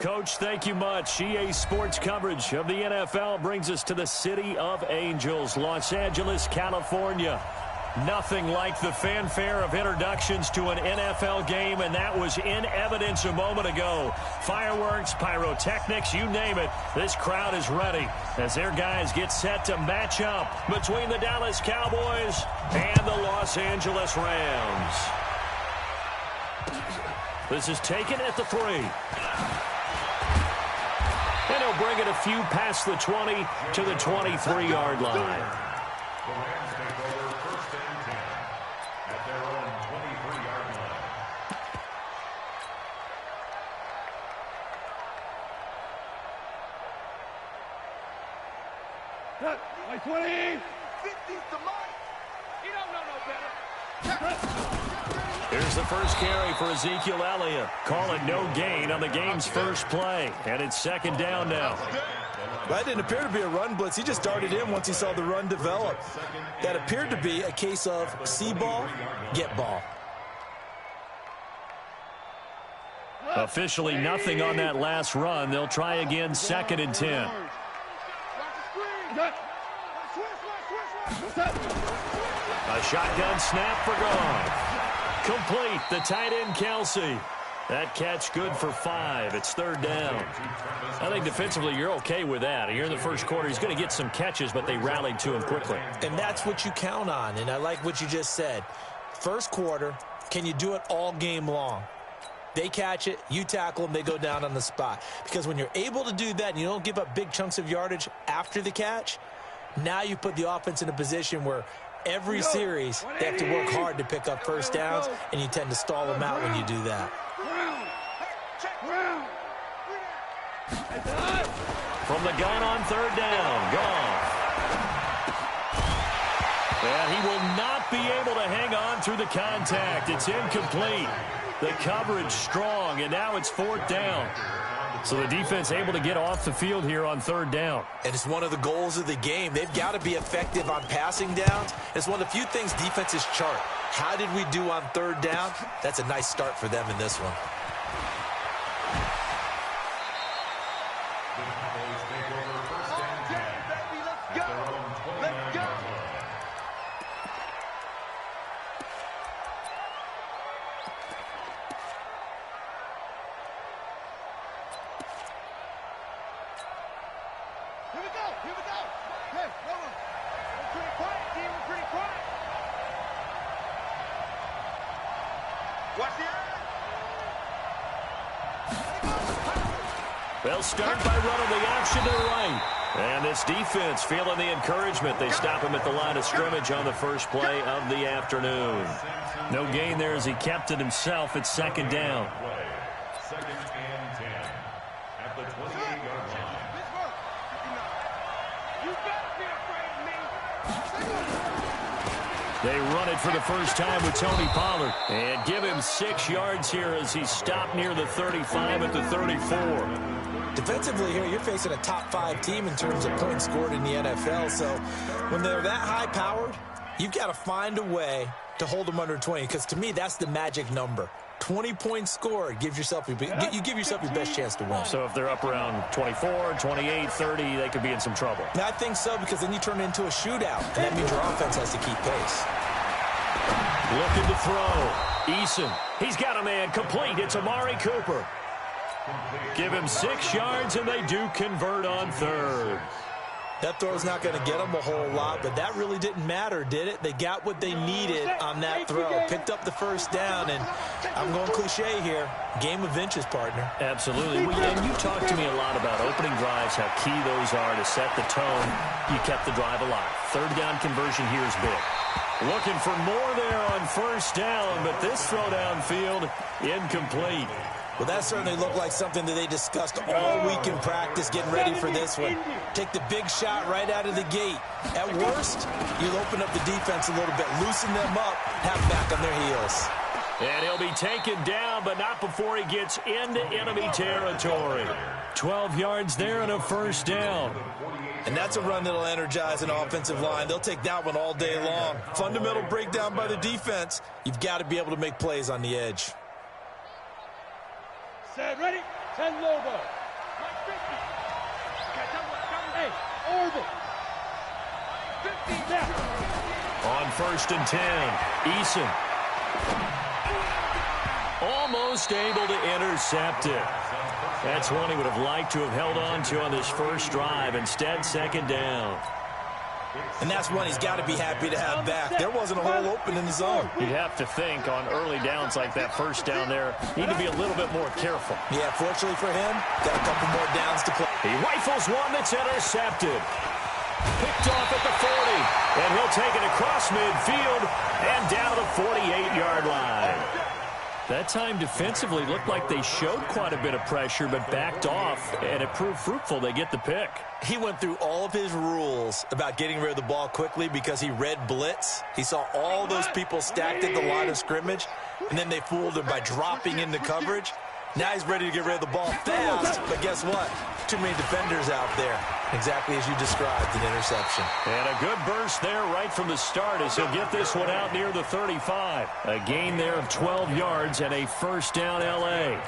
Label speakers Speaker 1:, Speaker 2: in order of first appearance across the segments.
Speaker 1: Coach, thank you much. EA Sports coverage of the NFL brings us to the City of Angels, Los Angeles, California. Nothing like the fanfare of introductions to an NFL game, and that was in evidence a moment ago. Fireworks, pyrotechnics, you name it. This crowd is ready as their guys get set to match up between the Dallas Cowboys and the Los Angeles Rams. This is taken at the 3. And he'll bring it a few past the 20 to the 23-yard line.
Speaker 2: The Rams take over 1st and 10 at their own 23-yard line.
Speaker 3: Like 20. 50's the mark. You don't know no better.
Speaker 1: Here's the first carry for Ezekiel Elliott. Call it no gain on the game's first play. And it's 2nd down now.
Speaker 4: That didn't appear to be a run blitz. He just darted in once he saw the run develop. That appeared to be a case of see ball, get ball.
Speaker 1: Officially nothing on that last run. They'll try again 2nd and 10. A shotgun snap for Goff. Complete, the tight end Kelsey. That catch good for 5. It's 3rd down. I think defensively you're okay with that. Here in the first quarter, he's going to get some catches, but they rallied to him quickly.
Speaker 4: And that's what you count on, and I like what you just said. First quarter, can you do it all game long? They catch it, you tackle them, they go down on the spot. Because when you're able to do that and you don't give up big chunks of yardage after the catch, now you put the offense in a position where every series they have to work hard to pick up first downs, and you tend to stall them out when you do that.
Speaker 1: From the gun on 3rd down, Goff. And he will not be able to hang on through the contact. It's incomplete. The coverage strong, and now it's 4th down. So the defense able to get off the field here on 3rd down.
Speaker 4: And it's one of the goals of the game. They've got to be effective on passing downs. It's one of the few things defenses chart. How did we do on 3rd down? That's a nice start for them in this one.
Speaker 2: The Cowboys take over 1st and 10 at their own 29-yard line.
Speaker 3: Here we go. Hey, Noah. We're pretty quiet, team. We're pretty quiet. Watch the eye.
Speaker 1: They'll start by running the option to the right. And this defense feeling the encouragement. They stop him at the line of scrimmage on the first play of the afternoon. No gain there as he kept it himself at 2nd down.
Speaker 2: 2nd and 10 at the 28-yard line.
Speaker 1: They run it for the first time with Tony Pollard. And give him 6 yards here as he stopped near the 35 at the 34.
Speaker 4: Defensively here, you're facing a top 5 team in terms of points scored in the NFL. So when they're that high-powered, you've got to find a way to hold them under 20. Because to me, that's the magic number. 20 points scored, you give yourself your best chance to win.
Speaker 1: So if they're up around 24, 28, 30, they could be in some trouble.
Speaker 4: I think so, because then you turn it into a shootout, and that means your offense has to keep pace.
Speaker 1: Looking to throw. Eason, he's got a man complete. It's Amari Cooper. Give him 6 yards, and they do convert on 3rd.
Speaker 4: That throw's not going to get them a whole lot, but that really didn't matter, did it? They got what they needed on that throw. Picked up the first down, and I'm going cliche here. Game of inches, partner.
Speaker 1: Absolutely. Well, and you talked to me a lot about opening drives, how key those are to set the tone. You kept the drive alive. 3rd down conversion here is big. Looking for more there on 1st down, but this throw downfield, incomplete.
Speaker 4: Well, that certainly looked like something that they discussed all week in practice, getting ready for this one. Take the big shot right out of the gate. At worst, you'll open up the defense a little bit, loosen them up, have them back on their heels.
Speaker 1: And he'll be taken down, but not before he gets into enemy territory. 12 yards there and a 1st down.
Speaker 4: And that's a run that'll energize an offensive line. They'll take that one all day long. Fundamental breakdown by the defense. You've got to be able to make plays on the edge.
Speaker 3: Set, ready? 10 logo. Hey, over. 50 now.
Speaker 1: On 1st and 10, Eason. Almost able to intercept it. That's one he would have liked to have held on to on this first drive. Instead, 2nd down.
Speaker 4: And that's one he's got to be happy to have back. There wasn't a hole open in the zone.
Speaker 1: You'd have to think on early downs like that first down there, need to be a little bit more careful.
Speaker 4: Yeah, fortunately for him, got a couple more downs to play.
Speaker 1: He rifles one that's intercepted. Picked off at the 40, and he'll take it across midfield and down to the 48-yard line. That time defensively looked like they showed quite a bit of pressure but backed off, and it proved fruitful. They get the pick.
Speaker 4: He went through all of his rules about getting rid of the ball quickly because he read blitz. He saw all those people stacked at the line of scrimmage, and then they fooled him by dropping into coverage. Now he's ready to get rid of the ball fast, but guess what? Too many defenders out there. Exactly as you described, an interception.
Speaker 1: And a good burst there right from the start as he'll get this one out near the 35. A gain there of 12 yards and a 1st down L.A.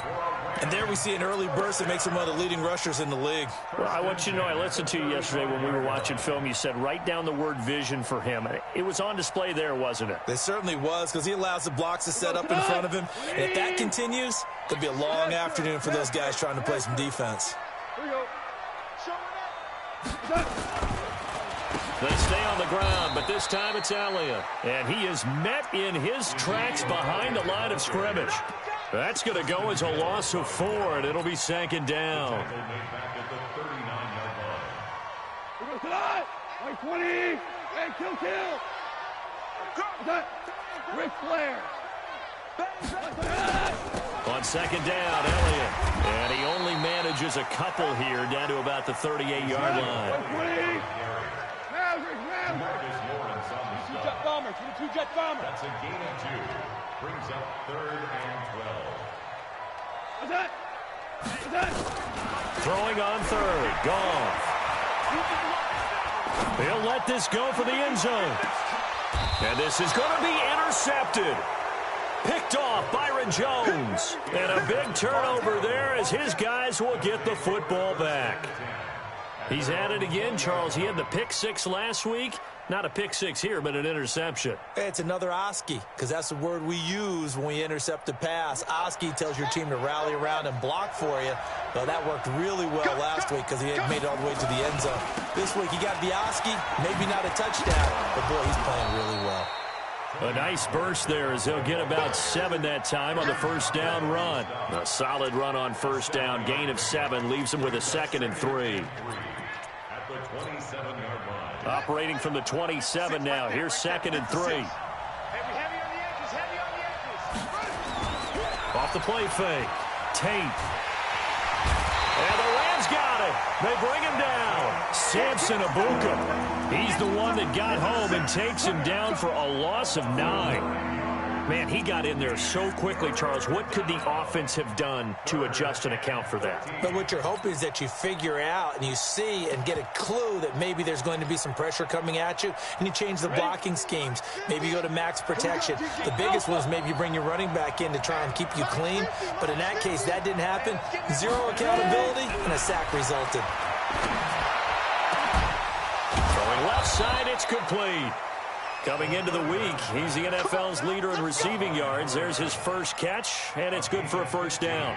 Speaker 4: And there we see an early burst that makes him one of the leading rushers in the league.
Speaker 1: Well, I want you to know, I listened to you yesterday when we were watching film. You said write down the word vision for him. It was on display there, wasn't it?
Speaker 4: It certainly was, because he allows the blocks to set up in front of him. And if that continues, it'll be a long afternoon for those guys trying to play some defense.
Speaker 3: Here we go.
Speaker 1: They stay on the ground, but this time it's Elliott. And he is met in his tracks behind the line of scrimmage. That's going to go as a loss of 4, and it'll be 2nd down.
Speaker 3: Like 20, and kill. Ric Flair.
Speaker 1: On 2nd down, Elliott. And he only manages a couple here down to about the 38-yard line.
Speaker 3: Two-jet bomber. Two-jet bomber.
Speaker 2: That's a gain of 2. Brings up 3rd and 12.
Speaker 3: What's that?
Speaker 1: Throwing on 3rd. Goff. He'll let this go for the end zone. And this is going to be intercepted. Picked off Byron Jones. And a big turnover there as his guys will get the football back. He's at it again, Charles. He had the pick 6 last week. Not a pick 6 here, but an interception.
Speaker 4: It's another Oski, because that's the word we use when we intercept a pass. Oski tells your team to rally around and block for you. Well, that worked really well last week because he had made it all the way to the end zone. This week he got the Oski, maybe not a touchdown, but boy, he's playing really well.
Speaker 1: A nice burst there as he'll get about 7 that time on the 1st down run. A solid run on 1st down. Gain of 7 leaves him with a 2nd and 3.
Speaker 2: At the 27-yard line.
Speaker 1: Operating from the 27 now. Here's 2nd and 3.
Speaker 3: Heavy on the edges.
Speaker 1: Off the play fake. Tate. And the Rams got it. They bring him down. Samson Abuka. He's the one that got home and takes him down for a loss of 9. Man, he got in there so quickly, Charles. What could the offense have done to adjust and account for that?
Speaker 4: But what you're hoping is that you figure out and you see and get a clue that maybe there's going to be some pressure coming at you, and you change the blocking schemes. Maybe you go to max protection. The biggest one is maybe you bring your running back in to try and keep you clean. But in that case, that didn't happen. 0 accountability, and a sack resulted.
Speaker 1: Throwing left side, it's complete. Coming into the week, he's the NFL's leader in receiving yards. There's his first catch, and it's good for a 1st down.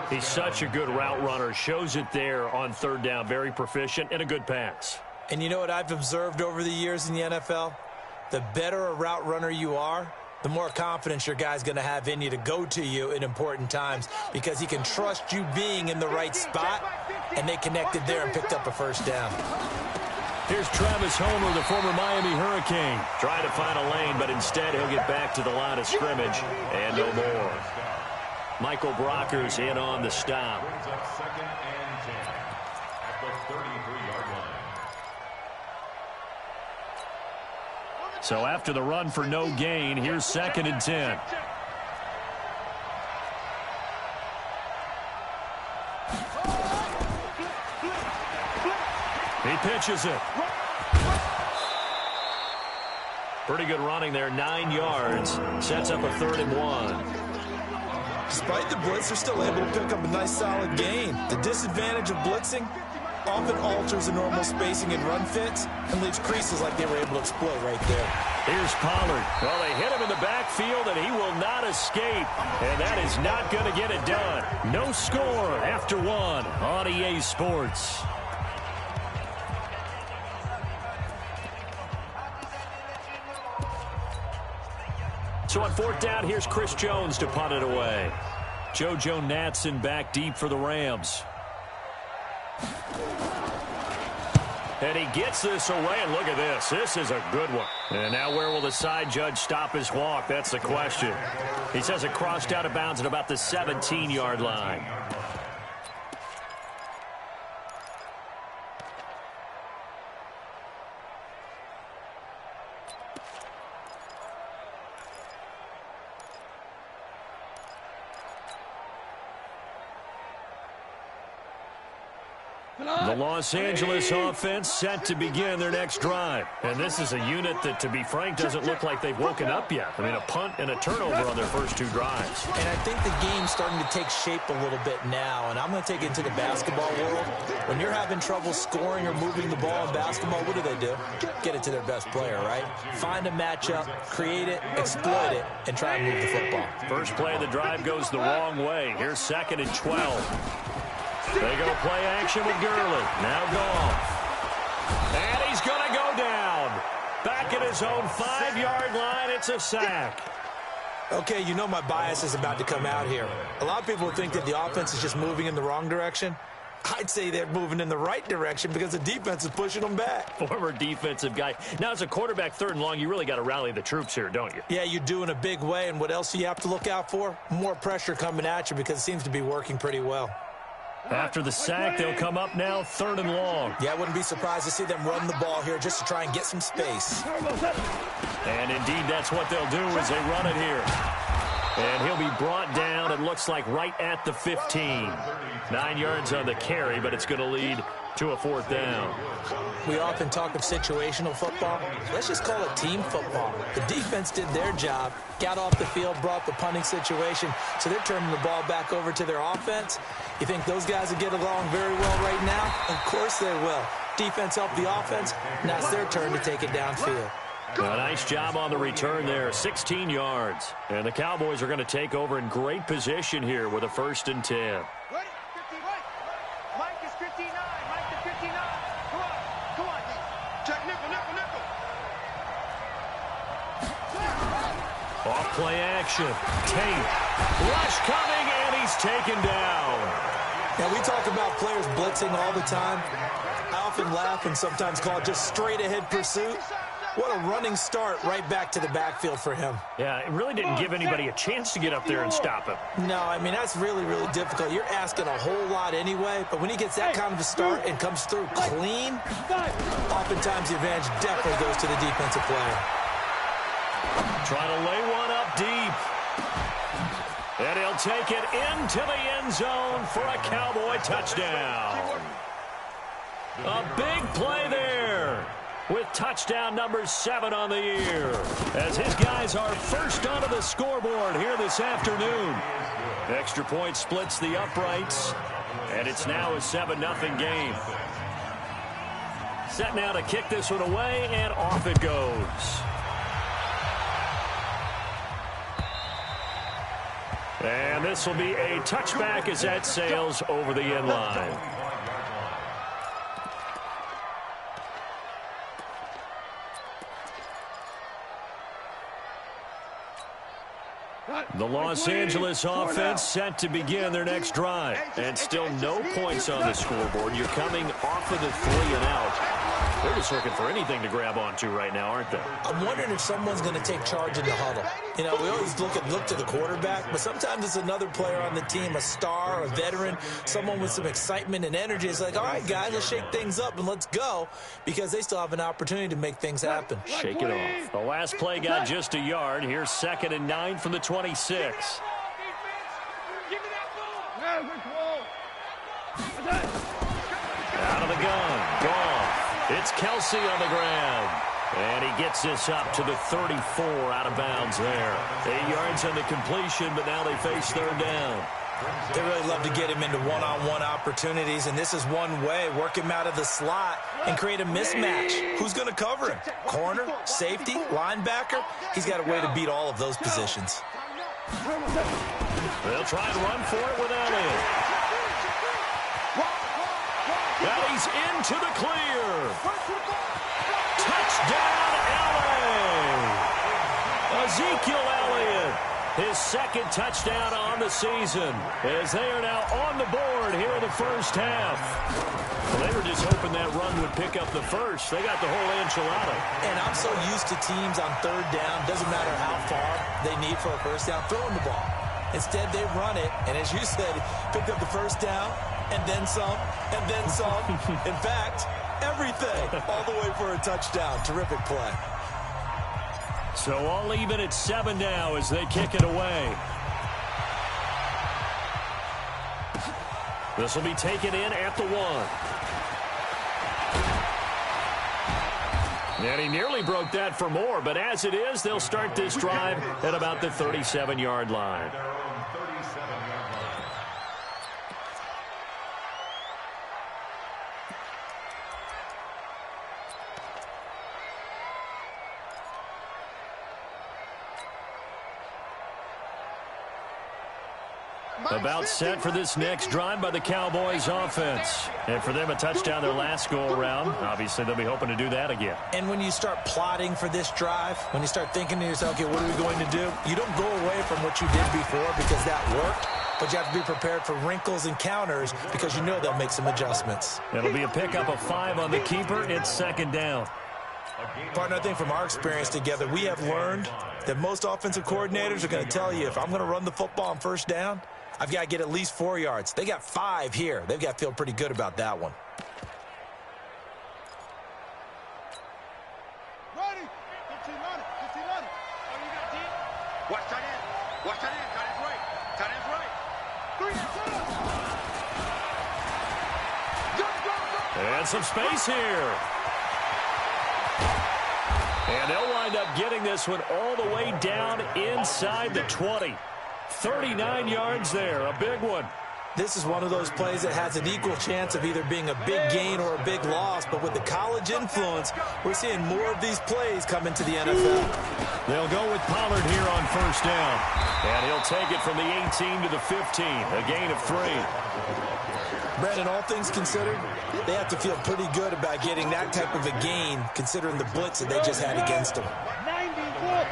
Speaker 1: He's such a good route runner. Shows it there on 3rd down. Very proficient and a good pass.
Speaker 4: And you know what I've observed over the years in the NFL? The better a route runner you are, the more confidence your guy's going to have in you to go to you in important times because he can trust you being in the right spot, and they connected there and picked up a 1st down.
Speaker 1: Here's Travis Homer, the former Miami Hurricane. Trying to find a lane, but instead he'll get back to the line of scrimmage and no more. Michael Brockers in on the stop.
Speaker 2: Brings up 2nd and 10 at the 33-yard line.
Speaker 1: So after the run for no gain, here's 2nd and 10. He pitches it. Pretty good running there, 9 yards. Sets up a 3rd and 1.
Speaker 4: despite the blitz, they're still able to pick up a nice solid gain. The disadvantage of blitzing often alters the normal spacing and run fits and leaves creases like they were able to exploit right there.
Speaker 1: Here's Pollard. Well, they hit him in the backfield, and he will not escape. And that is not going to get it done. No score after one on EA Sports. So on fourth down, here's Chris Jones to punt it away. JoJo Natson back deep for the Rams. And he gets this away, and look at this. This is a good one. And now where will the side judge stop his walk? That's the question. He says it crossed out of bounds at about the 17-yard line. The Los Angeles offense set to begin their next drive. And this is a unit that, to be frank, doesn't look like they've woken up yet. I mean, a punt and a turnover on their first two drives.
Speaker 4: And I think the game's starting to take shape a little bit now. And I'm going to take it into the basketball world. When you're having trouble scoring or moving the ball in basketball, what do? Get it to their best player, right? Find a matchup, create it, exploit it, and try and move the football.
Speaker 1: First play of the drive goes the wrong way. Here's 2nd and 12. They go play action with Gurley. Now Goff. And he's going to go down. Back at his own 5-yard line, it's a sack.
Speaker 4: Okay, you know my bias is about to come out here. A lot of people think that the offense is just moving in the wrong direction. I'd say they're moving in the right direction because the defense is pushing them back.
Speaker 1: Former defensive guy. Now, as a quarterback, 3rd and long, you really got to rally the troops here, don't you?
Speaker 4: Yeah, you do in a big way. And what else do you have to look out for? More pressure coming at you because it seems to be working pretty well.
Speaker 1: After the sack, they'll come up now 3rd and long.
Speaker 4: Yeah, I wouldn't be surprised to see them run the ball here just to try and get some space.
Speaker 1: And indeed, that's what they'll do as they run it here. And he'll be brought down, it looks like, right at the 15. 9 yards on the carry, but it's going to lead to a 4th down.
Speaker 4: We often talk of situational football. Let's just call it team football. The defense did their job, got off the field, brought the punting situation, so they're turning the ball back over to their offense. You think those guys will get along very well right now? Of course they will. Defense helped the offense. Now it's their turn to take it downfield.
Speaker 1: A nice job on the return there, 16 yards. And the Cowboys are going to take over in great position here with a 1st and 10.
Speaker 3: Ready? 50, right. Mike is 59. Mike is 59. Come on. Check nickel.
Speaker 1: Off play action. Tate. Rush coming, and he's taken down.
Speaker 4: Now, we talk about players blitzing all the time. I often laugh and sometimes call it just straight-ahead pursuit. What a running start right back to the backfield for him.
Speaker 1: Yeah, it really didn't give anybody a chance to get up there and stop him.
Speaker 4: No, I mean, that's really, really difficult. You're asking a whole lot anyway, but when he gets that kind of a start and comes through clean, oftentimes the advantage definitely goes to the defensive player.
Speaker 1: Trying to lay one up deep. And he'll take it into the end zone for a Cowboy touchdown. A big play there, with touchdown number 7 on the year, as his guys are first onto the scoreboard here this afternoon. Extra point splits the uprights, and it's now a 7-0 game. Set now to kick this one away, and off it goes. And this will be a touchback as that sails over the end line. The Los Angeles offense set to begin their next drive. And still no points on the scoreboard. You're coming off of the 3 and out. They're just looking for anything to grab onto right now, aren't they?
Speaker 4: I'm wondering if someone's going to take charge in the huddle. You know, we always look to the quarterback, but sometimes it's another player on the team, a star, a veteran, someone with some excitement and energy. It's like, all right, guys, let's shake things up and let's go, because they still have an opportunity to make things happen.
Speaker 1: Shake it off. The last play got just a yard. Here's 2nd and 9 from the 26. Out of the gun. Goff. It's Kelsey on the ground. And he gets this up to the 34 out of bounds there. 8 yards on the completion, but now they face third down.
Speaker 4: They really love to get him into one-on-one opportunities, and this is one way. Work him out of the slot and create a mismatch. Who's going to cover him? Corner, safety, linebacker? He's got a way to beat all of those positions.
Speaker 1: They'll try and run for it with Elliott. Now he's into the clear. Touchdown, LA! Ezekiel Elliott, his second touchdown on the season, as they are now on the board here in the first half. Well, they were just hoping that run would pick up the first. They got the whole enchilada.
Speaker 4: And I'm so used to teams on third down, doesn't matter how far they need for a first down, throwing the ball. Instead, they run it, and as you said, picked up the first down, and then some, and then some. In fact, everything, all the way for a touchdown. Terrific play.
Speaker 1: So all even at 7 now as they kick it away. This will be taken in at the 1. And he nearly broke that for more, but as it is, they'll start this drive at about the 37-yard line. About set for this next drive by the Cowboys offense. And for them, a touchdown their last go-around. Obviously, they'll be hoping to do that again.
Speaker 4: And when you start plotting for this drive, when you start thinking to yourself, okay, what are we going to do? You don't go away from what you did before because that worked, but you have to be prepared for wrinkles and counters because you know they'll make some adjustments.
Speaker 1: It'll be a pickup of 5 on the keeper. It's second down.
Speaker 4: Partner, I think from our experience together, we have learned that most offensive coordinators are going to tell you, if I'm going to run the football on first down, I've got to get at least 4 yards. They got 5 here. They've got to feel pretty good about that one.
Speaker 3: Ready. 15 on it. 15 on it. Oh, you got deep. Watch tight end. Watch tight end. Tight end's right. Tight end's right. 3
Speaker 1: And some space here. And they'll wind up getting this one all the way down inside the 20. 39 yards there, a big one.
Speaker 4: This is one of those plays that has an equal chance of either being a big gain or a big loss, but with the college influence, we're seeing more of these plays come into the NFL.
Speaker 1: They'll go with Pollard here on first down, and he'll take it from the 18 to the 15, a gain of 3.
Speaker 4: Brandon, all things considered, they have to feel pretty good about getting that type of a gain, considering the blitz that they just had against them.
Speaker 3: 94.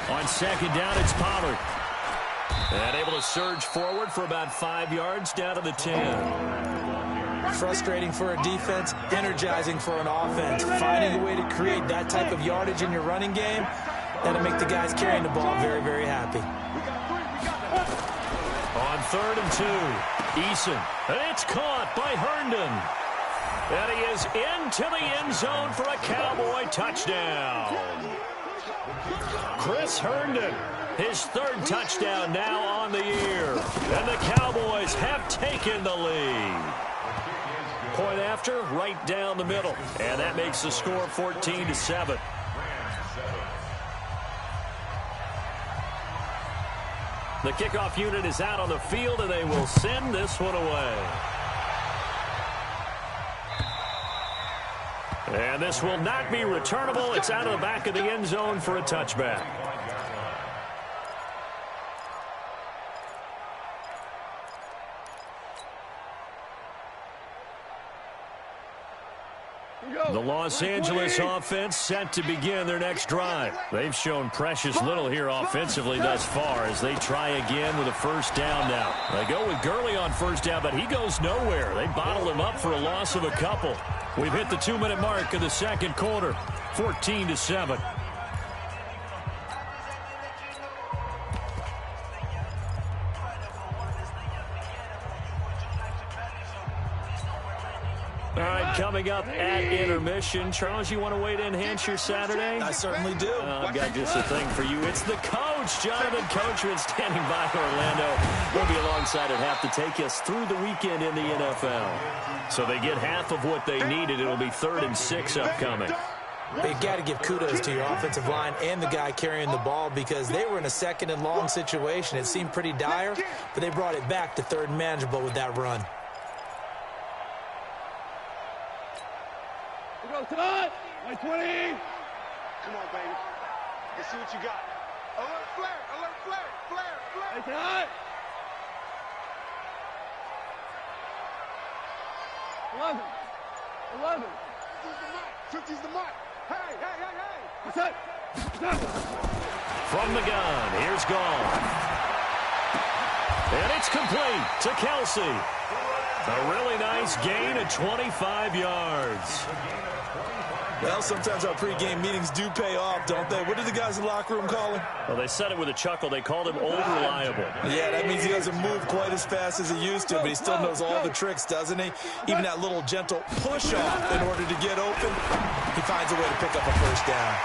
Speaker 1: On second down, it's Pollard. And able to surge forward for about 5 yards down to the 10.
Speaker 4: Frustrating for a defense, energizing for an offense. Finding a way to create that type of yardage in your running game, that'll make the guys carrying the ball very, very happy.
Speaker 1: On 3rd and 2, Eason. And it's caught by Herndon. And he is into the end zone for a Cowboy touchdown. Chris Herndon, his 3rd touchdown now on the year. And the Cowboys have taken the lead. Point after, right down the middle. And that makes the score 14-7. The kickoff unit is out on the field, and they will send this one away. And this will not be returnable. It's out of the back of the end zone for a touchback. The Los Angeles offense set to begin their next drive. They've shown precious little here offensively thus far as they try again with a first down now. They go with Gurley on first down, but he goes nowhere. They bottle him up for a loss of a couple. We've hit the 2-minute mark of the second quarter, 14-7. right, coming up at intermission. Charles, you want to wait to enhance your Saturday?
Speaker 4: I certainly do.
Speaker 1: I've got just a thing for you. It's the coach, Jonathan Coachman, standing by Orlando. He'll be alongside at half to take us through the weekend in the NFL. So they get half of what they needed. It'll be 3rd and 6 upcoming.
Speaker 4: You've got to give kudos to your offensive line and the guy carrying the ball because they were in a 2nd and long situation. It seemed pretty dire, but they brought it back to 3rd and manageable with that run.
Speaker 3: Tonight, 20. Come on, baby. Let's see what you got. Alert flare, alert flare, flare, flare. Hey, tonight. 11. 50's the mark. Hey. What's up?
Speaker 1: From the gun, here's Gall. And it's complete to Kelsey. A really nice gain of 25 yards.
Speaker 4: Well, sometimes our pregame meetings do pay off, don't they? What do the guys in the locker room call him?
Speaker 1: Well, they said it with a chuckle. They called him old reliable.
Speaker 4: Yeah, that means he doesn't move quite as fast as he used to, but he still knows all the tricks, doesn't he? Even that little gentle push-off in order to get open, he finds a way to pick up a first down.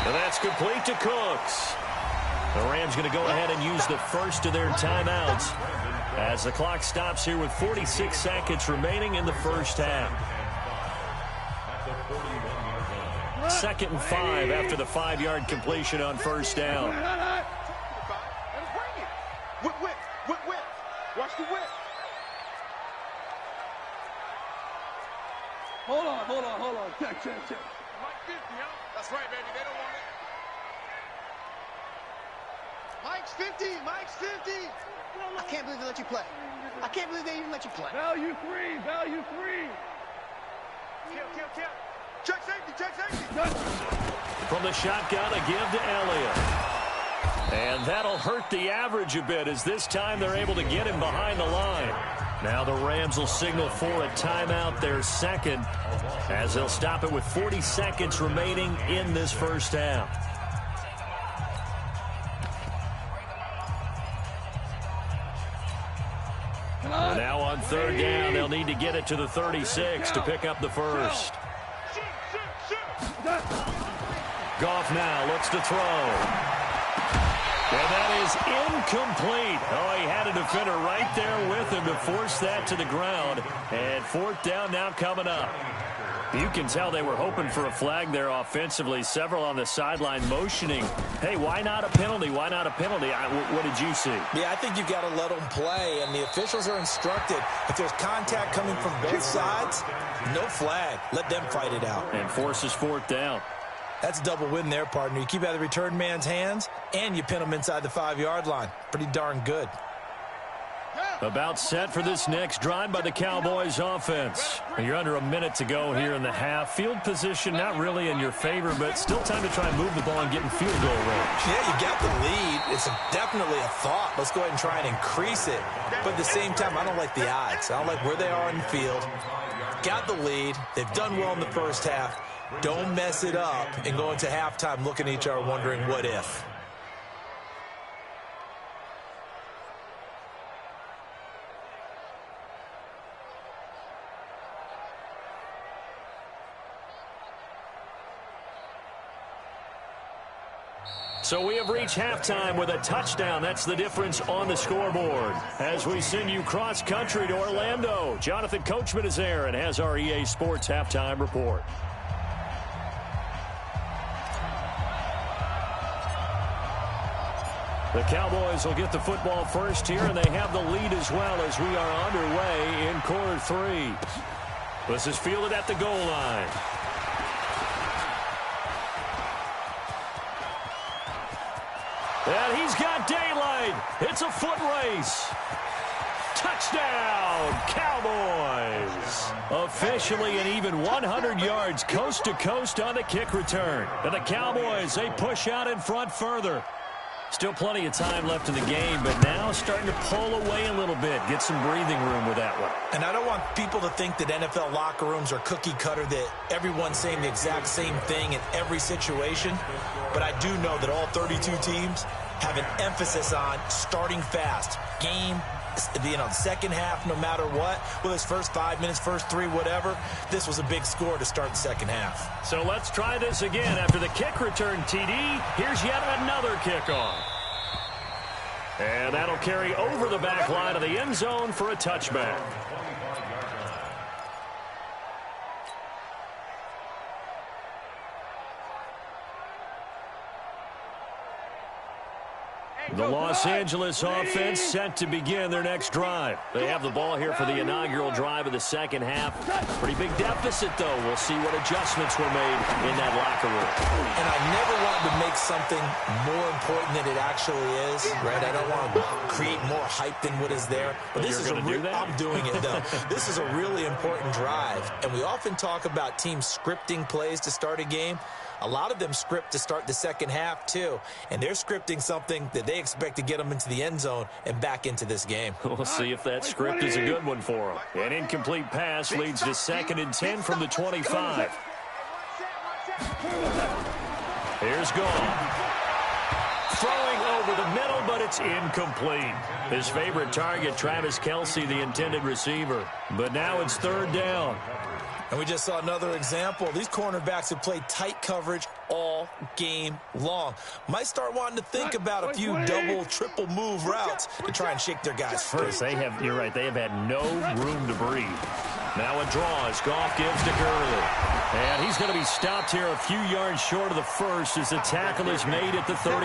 Speaker 1: And that's complete to Cooks. The Rams going to go ahead and use the first of their timeouts as the clock stops here with 46 seconds remaining in the first half. 2nd and 5 after the 5-yard completion on first down.
Speaker 3: Whip. Watch the whip. Hold on. Check. Mike 50, huh? That's right, baby. They don't want it. Mike's 50. I can't believe they let you play. I can't believe they even let you play. Value free. Kill. Check safety.
Speaker 1: From the shotgun, a give to Elliott. And that'll hurt the average a bit as this time they're able to get him behind the line. Now the Rams will signal for a timeout, their second, as they'll stop it with 40 seconds remaining in this first half. And now on 3rd down, they'll need to get it to the 36 to pick up the first. Goff now looks to throw. And that is incomplete. Oh, he had a defender right there with him to force that to the ground. And 4th down now coming up. You can tell they were hoping for a flag there offensively. Several on the sideline motioning. Hey, why not a penalty? Why not a penalty? What did you see?
Speaker 4: Yeah, I think you've got to let them play, and the officials are instructed. If there's contact coming from both sides, no flag. Let them fight it out.
Speaker 1: And forces 4th down.
Speaker 4: That's a double win there, partner. You keep out of the return man's hands, and you pin them inside the 5-yard line. Pretty darn good.
Speaker 1: About set for this next drive by the Cowboys offense. You're under a minute to go here in the half. Field position not really in your favor, but still time to try and move the ball and get in field goal range.
Speaker 4: Yeah, you got the lead. It's definitely a thought. Let's go ahead and try and increase it. But at the same time, I don't like the odds. I don't like where they are in the field. Got the lead. They've done well in the first half. Don't mess it up and go into halftime looking at each other wondering what if.
Speaker 1: So we have reached halftime with a touchdown. That's the difference on the scoreboard. As we send you cross-country to Orlando, Jonathan Coachman is there and has our EA Sports halftime report. The Cowboys will get the football first here, and they have the lead as well as we are underway in quarter 3. This is fielded at the goal line. And he's got daylight. It's a foot race. Touchdown, Cowboys. Officially an even 100 yards coast to coast on the kick return. And the Cowboys, they push out in front further. Still plenty of time left in the game, but now starting to pull away a little bit. Get some breathing room with that one.
Speaker 4: And I don't want people to think that NFL locker rooms are cookie cutter, that everyone's saying the exact same thing in every situation. But I do know that all 32 teams have an emphasis on starting fast, game the second half, no matter what, with his first 5 minutes, first 3, whatever, this was a big score to start the second half.
Speaker 1: So let's try this again. After the kick return TD, here's yet another kickoff. And that'll carry over the back line of the end zone for a touchback. The Los Angeles offense set to begin their next drive. They have the ball here for the inaugural drive of the second half. Pretty big deficit, though. We'll see what adjustments were made in that locker room.
Speaker 4: And I never wanted to make something more important than it actually is, right? I don't want to create more hype than what is there. But this is I'm doing it, though. This is a really important drive. And we often talk about teams scripting plays to start a game. A lot of them script to start the second half, too. And they're scripting something that they expect to get them into the end zone and back into this game.
Speaker 1: We'll see if that script is a good one for them. An incomplete pass leads to 2nd and 10 from the 25. Here's Gone. Throwing over the middle, but it's incomplete. His favorite target, Travis Kelce, the intended receiver. But now it's 3rd down.
Speaker 4: And we just saw another example. These cornerbacks have played tight coverage all game long. Might start wanting to think about a few double, triple move routes to try and shake their guys free.
Speaker 1: You're right, they have had no room to breathe. Now a draw as Goff gives to Gurley. And he's going to be stopped here a few yards short of the first as the tackle is made at the 33.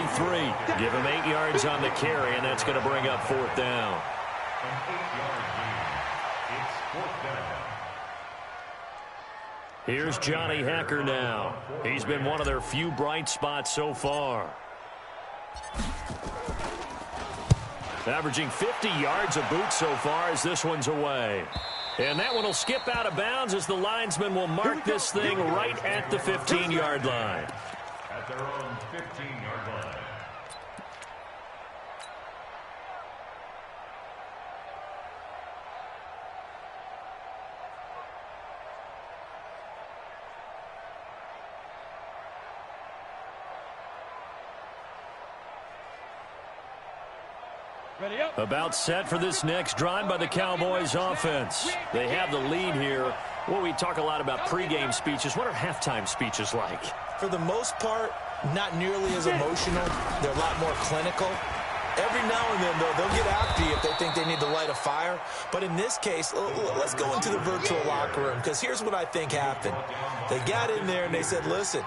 Speaker 1: Give him 8 yards on the carry, and that's going to bring up 4th down.
Speaker 2: An 8-yard gain. It's 4th down.
Speaker 1: Here's Johnny Hacker now. He's been one of their few bright spots so far. Averaging 50 yards a boot so far as this one's away. And that one will skip out of bounds as the linesman will mark this thing right at the 15-yard line.
Speaker 2: At their own 15-yard line.
Speaker 1: About set for this next drive by the Cowboys offense. They have the lead here. Well, we talk a lot about pregame speeches. What are halftime speeches like?
Speaker 4: For the most part, not nearly as emotional. They're a lot more clinical. Every now and then, though, they'll get after you if they think they need to light a fire. But in this case, let's go into the virtual locker room, because here's what I think happened. They got in there and they said, listen,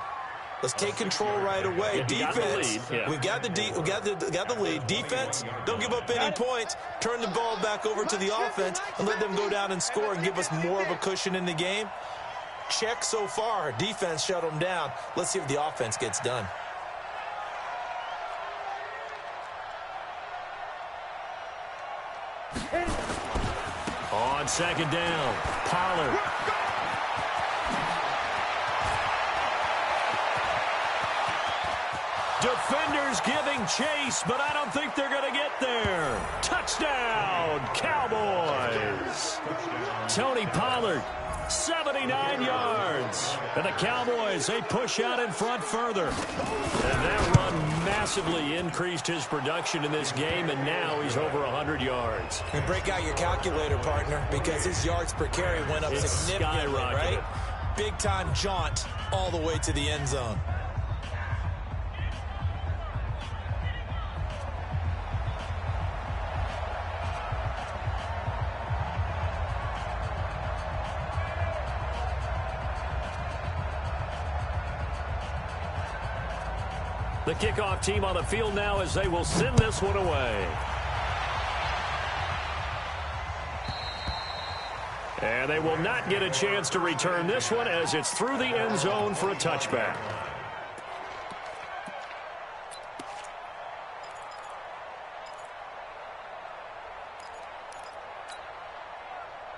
Speaker 4: let's take control right away. Defense, we've got the lead. Defense, don't give up any points. Turn the ball back over to the offense and let them go down and score and give us more of a cushion in the game. Check so far. Defense shut them down. Let's see if the offense gets done.
Speaker 1: On 2nd down, Pollard. Defenders giving chase, but I don't think they're going to get there. Touchdown, Cowboys. Tony Pollard, 79 yards. And the Cowboys, they push out in front further. And that run massively increased his production in this game, and now he's over 100 yards.
Speaker 4: And break out your calculator, partner, because his yards per carry went up significantly, right? Big-time jaunt all the way to the end zone.
Speaker 1: The kickoff team on the field now as they will send this one away. And they will not get a chance to return this one as it's through the end zone for a touchback.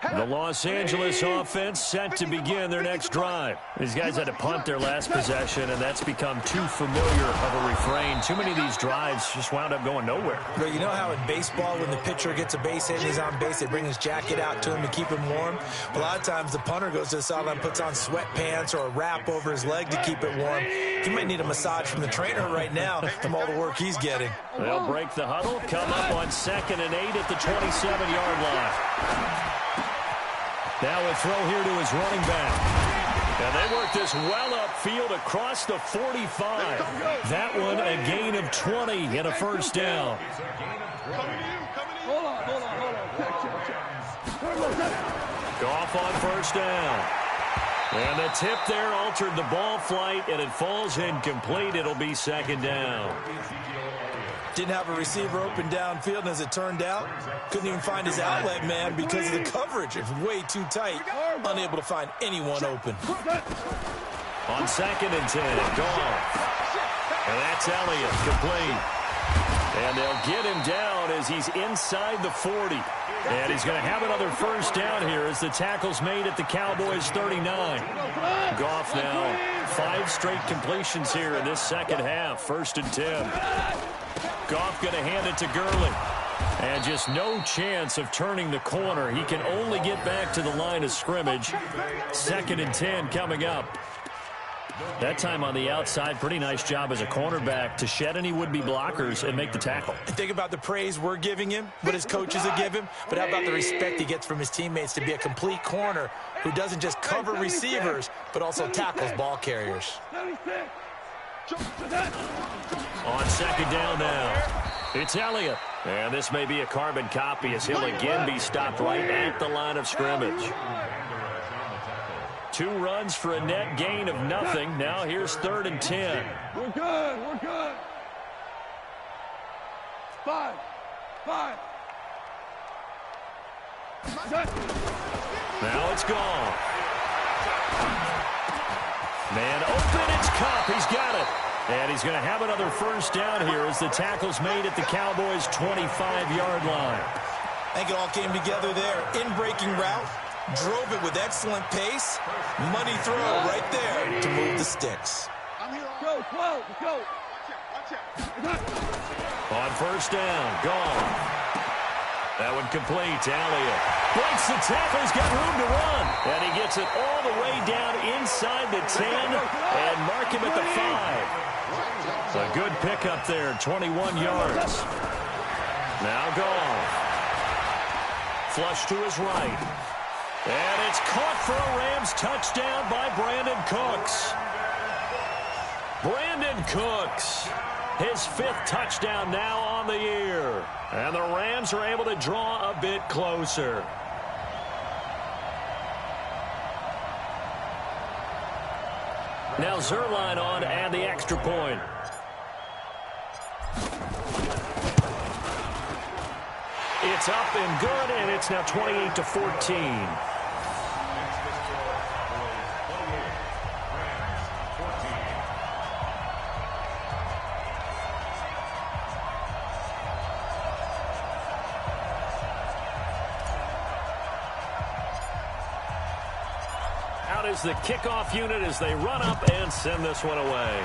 Speaker 1: The Los Angeles offense set to begin their next drive. These guys had to punt their last possession, and that's become too familiar of a refrain. Too many of these drives just wound up going nowhere.
Speaker 4: But you know how in baseball, when the pitcher gets a base hit and he's on base, they bring his jacket out to him to keep him warm? A lot of times the punter goes to the sideline, puts on sweatpants or a wrap over his leg to keep it warm. He might need a massage from the trainer right now from all the work he's getting.
Speaker 1: They'll break the huddle, come up on 2nd and 8 at the 27-yard line. Now a throw here to his running back. And they work this well upfield across the 45. That one a gain of 20 and a first down.
Speaker 3: Hold on. Check.
Speaker 1: Goff on first down. And the tip there altered the ball flight, and it falls incomplete. It'll be 2nd down.
Speaker 4: Didn't have a receiver open downfield, and as it turned out, couldn't even find his outlet man because of the coverage. It was way too tight, unable to find anyone open.
Speaker 1: On 2nd and 10, Goff. And that's Elliott, complete. And they'll get him down as he's inside the 40. And he's going to have another first down here as the tackle's made at the Cowboys' 39. Goff now 5 straight completions here in this second half. 1st and 10. Goff going to hand it to Gurley. And just no chance of turning the corner. He can only get back to the line of scrimmage. 2nd and 10 coming up. That time on the outside, pretty nice job as a cornerback to shed any would-be blockers and make the tackle.
Speaker 4: Think about the praise we're giving him, what his coaches have given him, but how about the respect he gets from his teammates to be a complete corner who doesn't just cover receivers, but also tackles ball carriers.
Speaker 1: On 2nd down now, it's Elliott. And this may be a carbon copy as he'll again be stopped right at the line of scrimmage. 2 runs for a net gain of nothing. Now here's 3rd and 10.
Speaker 3: We're good. 5.
Speaker 1: Now it's gone. Man open, it's Cup. He's got it. And he's going to have another first down here as the tackle's made at the Cowboys' 25-yard line.
Speaker 4: I think it all came together there. In-breaking route, drove it with excellent pace. Money throw right there to move the sticks.
Speaker 3: Go, 12, go.
Speaker 1: On first down, gone. That one complete. Elliott breaks the tackle. He's got room to run. And he gets it all the way down inside the 10 and mark him at the 5. A good pickup there, 21 yards. Now Goff. Flush to his right. And it's caught for a Rams touchdown by Brandon Cooks. Brandon Cooks, his 5th touchdown now on the year. And the Rams are able to draw a bit closer. Now Zerline on to add the extra point. It's up and good, and it's now 28-14. Out is the kickoff unit as they run up and send this one away.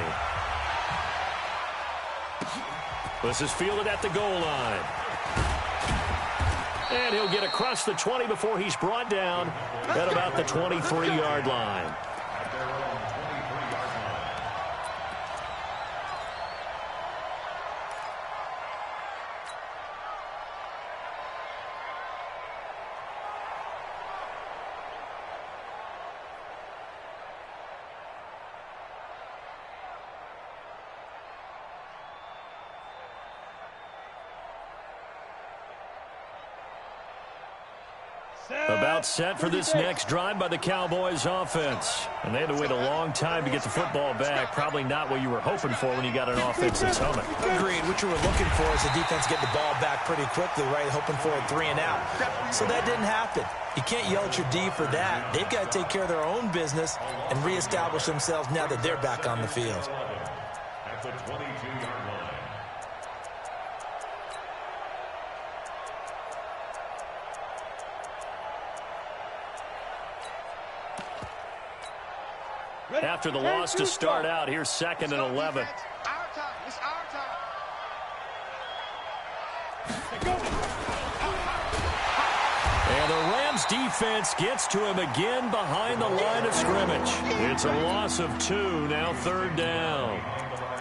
Speaker 1: This is fielded at the goal line. And he'll get across the 20 before he's brought down at about the 23-yard line. About set for this next drive by the Cowboys offense. And they had to wait a long time to get the football back. Probably not what you were hoping for when you got an offense that's humming.
Speaker 4: Agreed. What you were looking for is the defense get the ball back pretty quickly, right? Hoping for a 3 and out. So that didn't happen. You can't yell at your D for that. They've got to take care of their own business and reestablish themselves now that they're back on the field.
Speaker 2: At the 22-yard line.
Speaker 1: after the loss to start out. Here's 2nd and 11.
Speaker 3: Our time. It's our time.
Speaker 1: And the Rams defense gets to him again behind the line of scrimmage. It's a loss of 2, now 3rd down.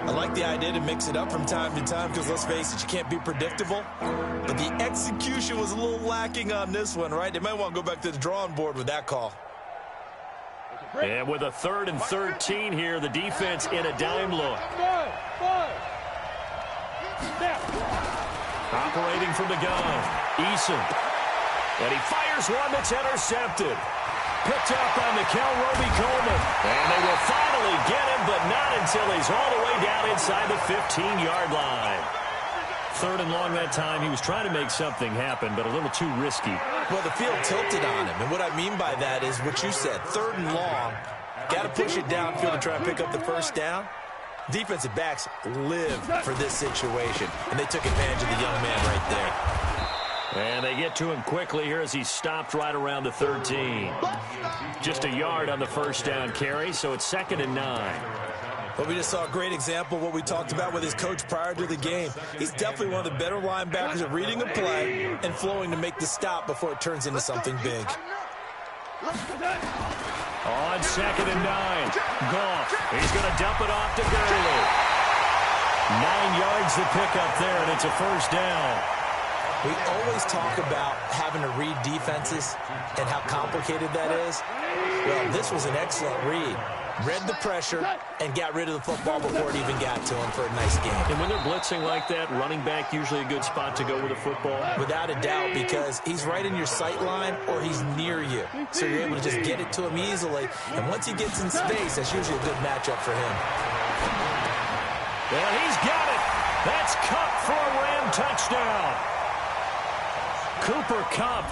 Speaker 4: I like the idea to mix it up from time to time because, let's face it, you can't be predictable. But the execution was a little lacking on this one, right? They might want to go back to the drawing board with that call.
Speaker 1: And with a 3rd and 13 here, the defense in a dime look. Operating from the gun, Eason. And he fires one that's intercepted. Picked up by Mikel Roby-Coleman. And they will finally get him, but not until he's all the way down inside the 15-yard line. 3rd and long that time. He was trying to make something happen, but a little too risky.
Speaker 4: Well, the field tilted on him. And what I mean by that is what you said. 3rd and long. Got to push it downfield to try and pick up the first down. Defensive backs live for this situation. And they took advantage of the young man right there.
Speaker 1: And they get to him quickly here as he stopped right around the 13. Just a yard on the first down carry, so it's 2nd and 9.
Speaker 4: But we just saw a great example of what we talked about with his coach prior to the game. He's definitely one of the better linebackers at reading a play and flowing to make the stop before it turns into something big.
Speaker 1: On 2nd and 9, Goff. He's going to dump it off to Gurley. 9 yards to pick up there, and it's a first down.
Speaker 4: We always talk about having to read defenses and how complicated that is. Well, this was an excellent read. Read the pressure and got rid of the football before it even got to him for a nice game.
Speaker 1: And when they're blitzing like that, running back usually a good spot to go with a football?
Speaker 4: Without a doubt, because he's right in your sight line or he's near you. So you're able to just get it to him easily. And once he gets in space, that's usually a good matchup for him.
Speaker 1: Well, he's got it. That's Kupp for a Ram touchdown. Cooper Kupp,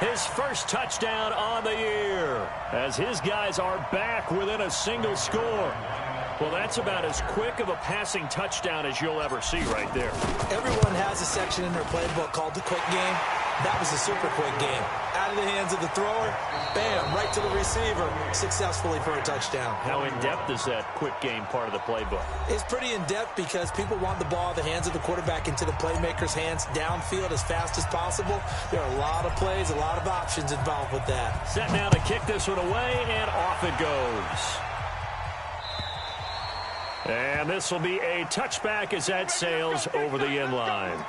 Speaker 1: his first touchdown on the year, as his guys are back within a single score. Well, that's about as quick of a passing touchdown as you'll ever see right there.
Speaker 4: Everyone has a section in their playbook called the quick game. That was a super quick game. Out of the hands of the thrower, bam, right to the receiver, successfully for a touchdown.
Speaker 1: How in-depth is that quick game part of the playbook?
Speaker 4: It's pretty in-depth because people want the ball out of the hands of the quarterback into the playmaker's hands downfield as fast as possible. There are a lot of plays, a lot of options involved with that.
Speaker 1: Set now to kick this one away, and off it goes. And this will be a touchback as that sails over the end line.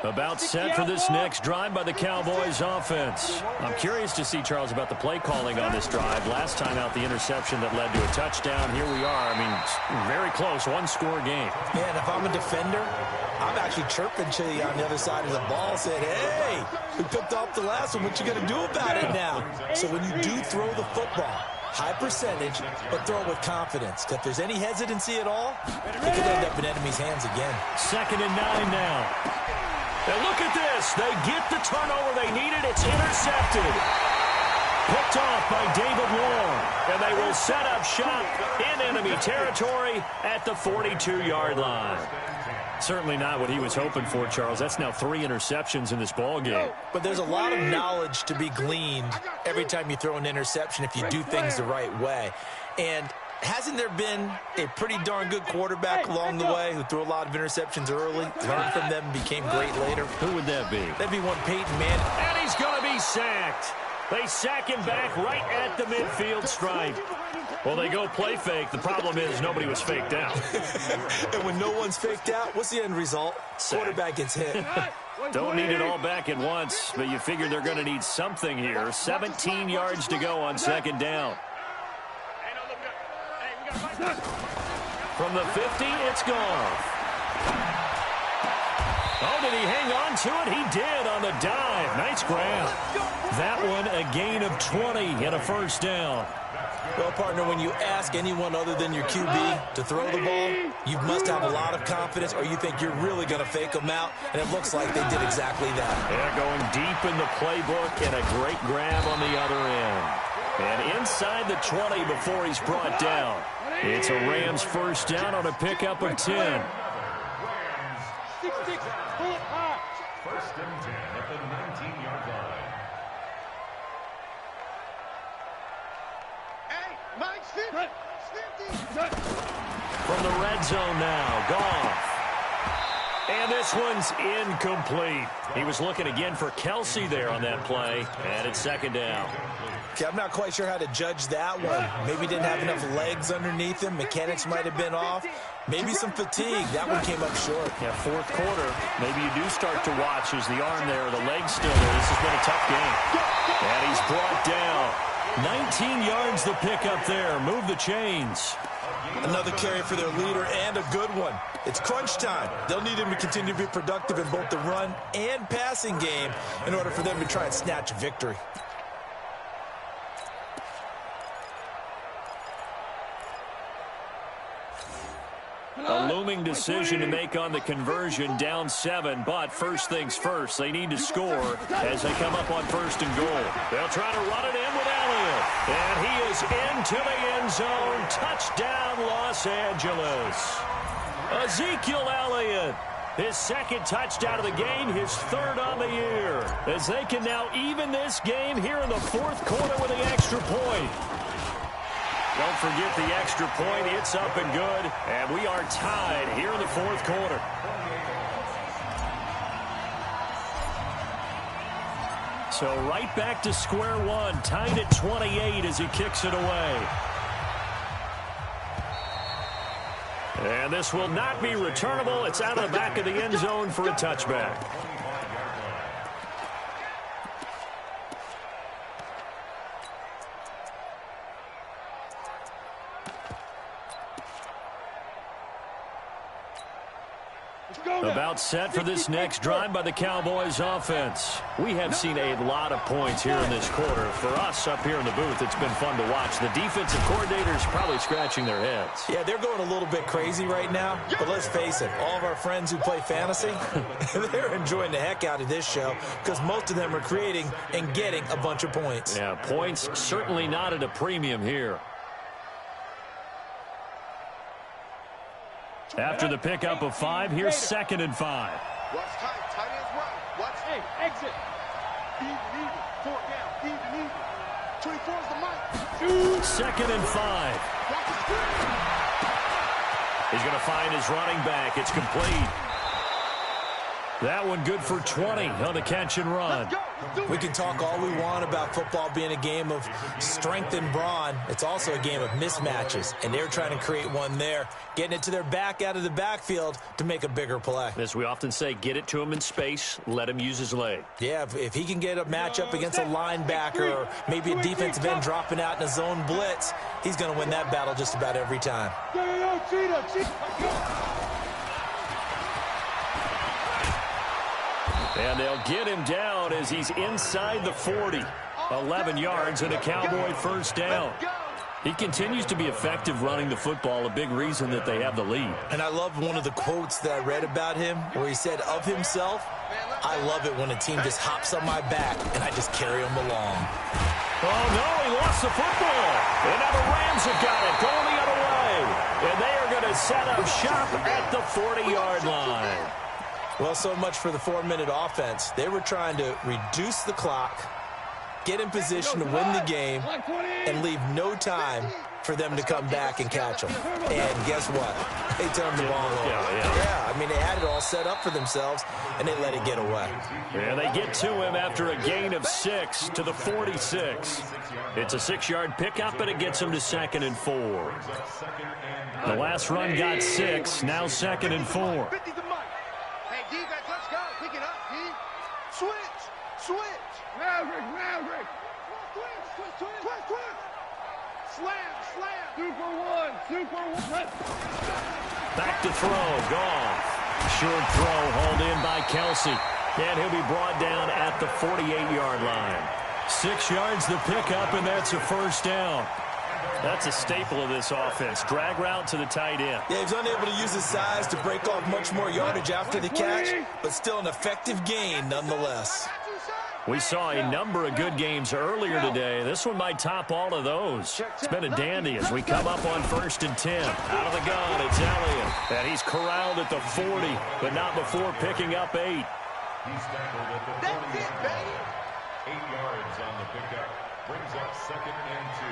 Speaker 1: About set for this next drive by the Cowboys offense. I'm curious to see, Charles, about the play calling on this drive. Last time out, the interception that led to a touchdown. Here we are. I mean, very close, one-score game.
Speaker 4: Yeah, and if I'm a defender, I'm actually chirping to you on the other side of the ball, saying, hey, we picked off the last one. What you going to do about it now? So when you do throw the football, high percentage, but throw it with confidence. If there's any hesitancy at all, it could end up in enemy's hands again.
Speaker 1: 2nd and 9 now. And look at this. They get the turnover they needed. It's intercepted. Picked off by David Warren. And they will set up shop in enemy territory at the 42-yard line. Certainly not what he was hoping for, Charles. That's now 3 interceptions in this ball game.
Speaker 4: But there's a lot of knowledge to be gleaned every time you throw an interception if you do things the right way. And hasn't there been a pretty darn good quarterback along the way who threw a lot of interceptions early, learned from them, and became great later?
Speaker 1: Who would that be?
Speaker 4: That'd be one Peyton Manning.
Speaker 1: And he's going to be sacked. They sack him back right at the midfield stripe. Well, they go play fake. The problem is nobody was faked out.
Speaker 4: And when no one's faked out, what's the end result? Quarterback gets hit.
Speaker 1: Don't need it all back at once, but you figure they're going to need something here. 17 yards to go on 2nd down. From the 50, it's Goff. Oh, did he hang on to it? He did on the dive. Nice grab. That one a gain of 20 and a first down.
Speaker 4: Well, partner, when you ask anyone other than your QB to throw the ball, you must have a lot of confidence or you think you're really going to fake them out, and it looks like they did exactly that.
Speaker 1: They're going deep in the playbook and a great grab on the other end. And inside the 20 before he's brought down. It's a Rams first down on a pickup of 10.
Speaker 3: 6-6. Pull it high.
Speaker 2: First and 10 at the 19-yard line.
Speaker 3: Hey, Mike, Slim.
Speaker 1: From the red zone now, Goff. And this one's incomplete. He was looking again for Kelsey there on that play, and it's second down.
Speaker 4: Okay, I'm not quite sure how to judge that one. Maybe didn't have enough legs underneath him. Mechanics might have been off. Maybe some fatigue. That one came up short.
Speaker 1: Yeah, fourth quarter. Maybe you do start to watch as the arm there, the leg's still there. This has been a tough game. And he's brought down. 19 yards the pickup there. Move the chains.
Speaker 4: Another carry for their leader and a good one. It's crunch time. They'll need him to continue to be productive in both the run and passing game in order for them to try and snatch a victory.
Speaker 1: A looming decision to make on the conversion, down 7, but first things first, they need to score as they come up on first and goal. They'll try to run it in with Elliott, and he is into the end zone. Touchdown, Los Angeles. Ezekiel Elliott, his second touchdown of the game, his third on the year, as they can now even this game here in the fourth quarter with the extra point. Don't forget the extra point. It's up and good. And we are tied here in the fourth quarter. So right back to square one. Tied at 28 as he kicks it away. And this will not be returnable. It's out of the back of the end zone for a touchback. About set for this next drive by the Cowboys offense. We have seen a lot of points here in this quarter. For us up here in the booth, it's been fun to watch. The defensive coordinators probably scratching their heads.
Speaker 4: Yeah, they're going a little bit crazy right now. But let's face it, all of our friends who play fantasy, they're enjoying the heck out of this show because most of them are creating and getting a bunch of points.
Speaker 1: Yeah, points certainly not at a premium here. After the pickup of 5, here's second and 5.
Speaker 3: Watch tight. Tight ends right. Watch. Hey, exit. Even. 4 down. Even. 24 is the mic.
Speaker 1: Second and 5. He's going to find his running back. It's complete. That one good for 20 on the catch and run.
Speaker 4: We can talk all we want about football being a game of strength and brawn. It's also a game of mismatches, and they're trying to create one there, getting it to their back out of the backfield to make a bigger play.
Speaker 1: As we often say, get it to him in space, let him use his leg.
Speaker 4: Yeah, if he can get a matchup against a linebacker or maybe a defensive end dropping out in a zone blitz, he's going to win that battle just about every time.
Speaker 1: And they'll get him down as he's inside the 40. 11 yards and a Cowboy first down. He continues to be effective running the football, a big reason that they have the lead.
Speaker 4: And I love one of the quotes that I read about him where he said of himself, I love it when a team just hops on my back and I just carry them along.
Speaker 1: Oh, no, he lost the football. And now the Rams have got it, going the other way. And they are going to set up shop at the 40-yard line.
Speaker 4: Well, so much for the 4-minute offense. They were trying to reduce the clock, get in position to win the game, and leave no time for them to come back and catch them. And guess what? They turned the ball over. Yeah, I mean, they had it all set up for themselves, and they let it get away.
Speaker 1: Yeah, they get to him after a gain of 6 to the 46. It's a 6-yard pickup, and it gets him to second and 4. The last run got 6, now second and 4.
Speaker 3: Defense, let's go. Pick it up, D. Switch. Maverick. Twist. Slam. Super one.
Speaker 1: Back to throw. Goff. Short throw hauled in by Kelsey. And he'll be brought down at the 48-yard line. 6 yards the pickup, and that's a first down. That's a staple of this offense. Drag route to the tight end.
Speaker 4: Yeah, he's unable to use his size to break off much more yardage after the catch, but still an effective gain nonetheless.
Speaker 1: We saw a number of good games earlier today. This one might top all of those. It's been a dandy as we come up on 1st and 10. Out of the gun, it's Elliott. And he's corralled at the 40, but not before picking up 8.
Speaker 2: He's tackled at the 48. That's it, baby. 8 yards on the pickup. Brings up 2nd and 2.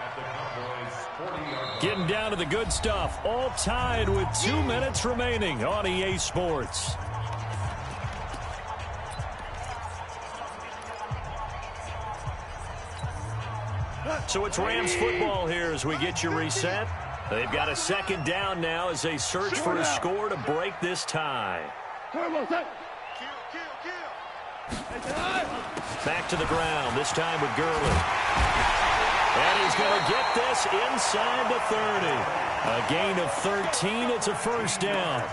Speaker 2: At the Cowboys' 40-yard line.
Speaker 1: Getting down to the good stuff. All tied with 2 minutes remaining on EA Sports. So it's Rams football here as we get you reset. They've got a 2nd down now as they search for a score to break this tie. Back to the ground, this time with Gurley. And he's going to get this inside the 30. A gain of 13, it's a 1st down.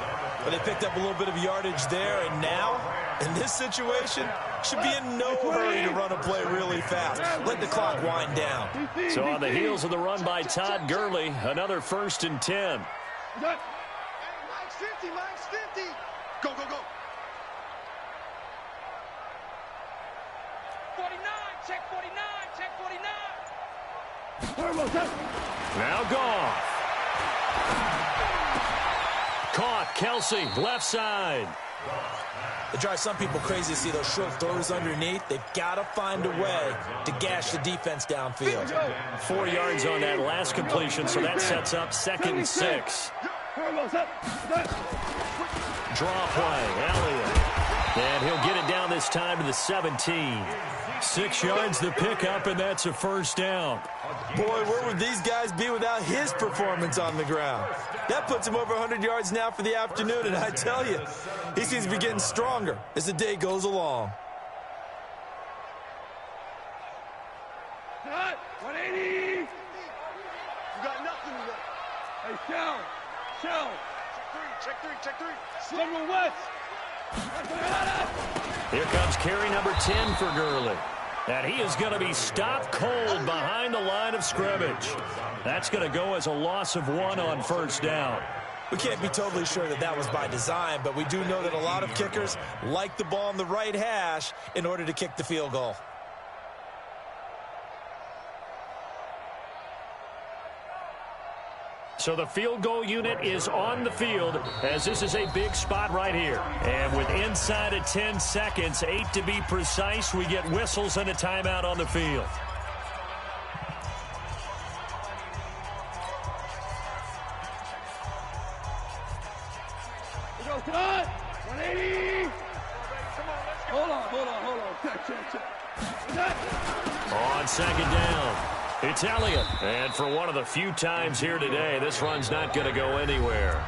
Speaker 4: But they picked up a little bit of yardage there, and now, in this situation, should be in no hurry to run a play really fast. Let the clock wind down.
Speaker 1: So on the heels of the run by Todd Gurley, another 1st and 10.
Speaker 3: Hey, Mike's 50, Mike's 50. Go, go, go.
Speaker 5: 49, check 49, check 49.
Speaker 1: Now Goff. Caught, Kelsey, left side.
Speaker 4: It drives some people crazy to see those short throws underneath. They've got to find a way to gash the defense downfield.
Speaker 1: 4 yards on that last completion, so that sets up 2nd and 6. Draw play, Elliott. And he'll get it down this time to the 17. 6 yards the pickup, and that's a 1st down.
Speaker 4: Boy, where would these guys be without his performance on the ground? That puts him over 100 yards now for the afternoon, and I tell you, he seems to be getting stronger as the day goes along.
Speaker 3: 180. You got nothing today. Hey, Shell. Check three. Slugger West.
Speaker 1: Here comes carry number 10 for Gurley. And he is going to be stopped cold behind the line of scrimmage. That's going to go as a loss of 1 on 1st down.
Speaker 4: We can't be totally sure that that was by design, but we do know that a lot of kickers like the ball on the right hash in order to kick the field goal.
Speaker 1: So the field goal unit is on the field as this is a big spot right here. And with inside of 10 seconds, 8 to be precise, we get whistles and a timeout on the field.
Speaker 3: Cut! 180! Hold on. Check.
Speaker 1: On 2nd down, it's Elliott. And for one of the few times here today, this run's not going to go anywhere.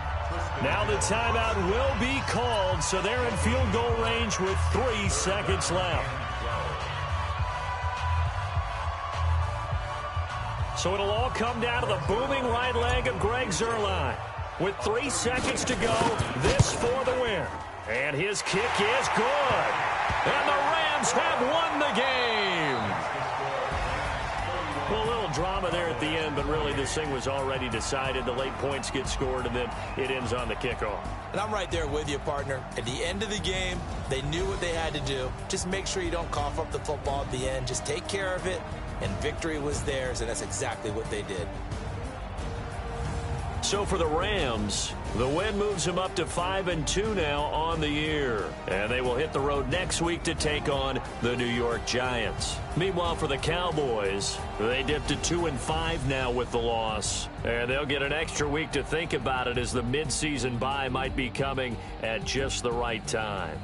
Speaker 1: Now the timeout will be called, so they're in field goal range with 3 seconds left. So it'll all come down to the booming right leg of Greg Zuerlein. With 3 seconds to go, this for the win. And his kick is good. And the Rams have won the game. Well, a little drama there at the end, but really this thing was already decided. The late points get scored, and then it ends on the kickoff.
Speaker 4: And I'm right there with you, partner. At the end of the game, they knew what they had to do. Just make sure you don't cough up the football at the end. Just take care of it, and victory was theirs, and that's exactly what they did.
Speaker 1: So for the Rams, the win moves them up to 5-2 now on the year. And they will hit the road next week to take on the New York Giants. Meanwhile, for the Cowboys, they dipped to 2-5 now with the loss. And they'll get an extra week to think about it as the midseason bye might be coming at just the right time.